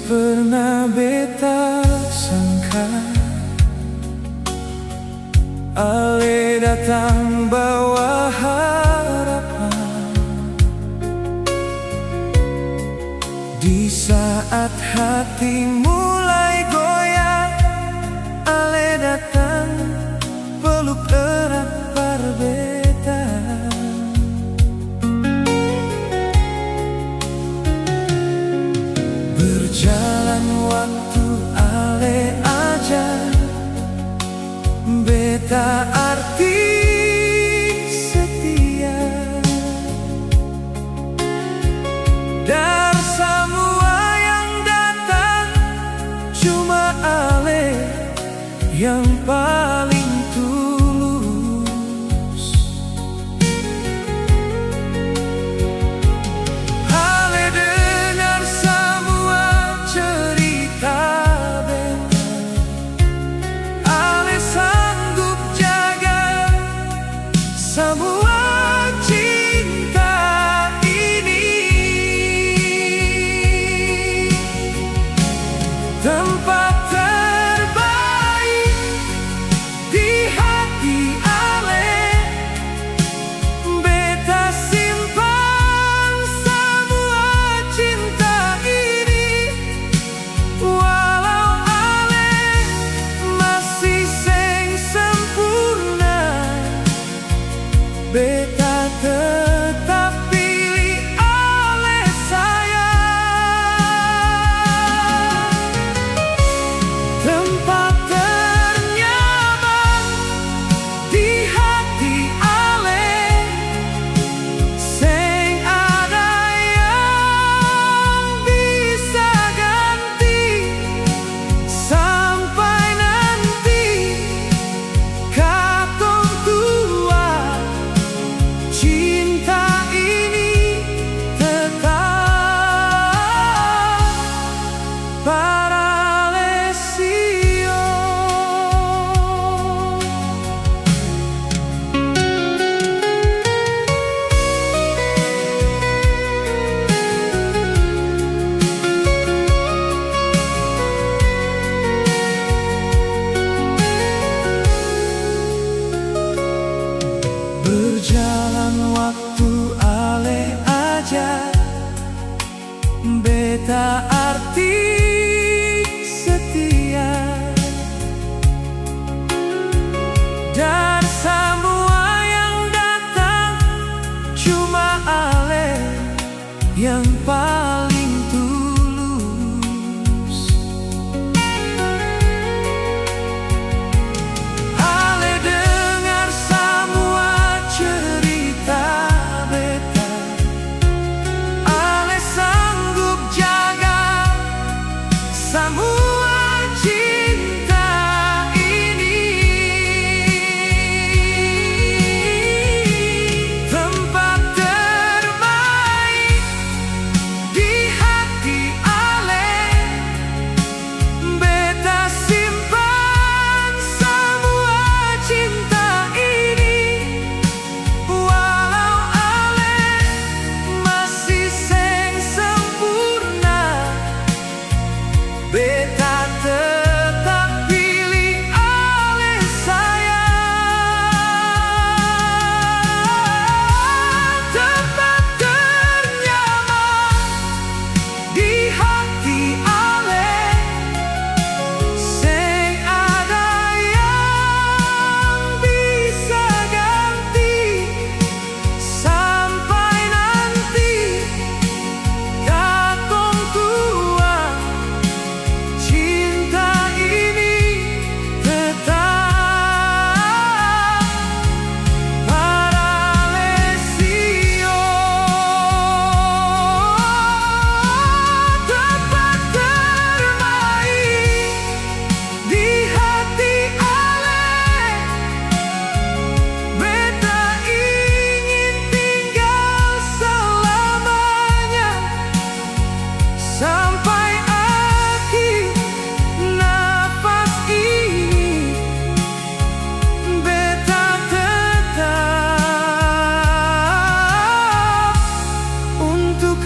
pernah beta sangka Ale datang bawa harapan di saat hati mulai goyah. Ale datang peluk erat beta. Berjalan waktu Ale ajar beta arti setia. Dari semua yang datang cuma Ale yang paling tulus. Ale dengar semua cerita beta. Ale sanggup jaga semua cinta ini. Tempat terbaik di hati Ale, beta simpan semua cinta ini. Walau Ale masih seng sempurna, beta tetap pilih Ale sayang. Tempat ternyaman di hati Ale, seng ada yang bisa ganti. Sampai nanti katong tua, cinta ini tetap para Lesio. Berjalan waktu Ale ajar beta arti setia. Dari semua yang datang cuma Ale yang paling tulus. Ale dengar semua cerita beta. Ale sanggup jaga semua cinta ini. Tempat terbaik di hati Ale, beta simpan semua cinta ini. Walau Ale masih seng sempurna, beta tetap pilih Ale sayang. Tempat ternyaman di hati Ale, seng ada yang bisa ganti. Sampai nanti katong tua, cinta ini tetap para Lesio. Tempat terbaik di hati Ale, beta ingin tinggal selamanya. Sampai akhir nafas ini, beta tetap untuk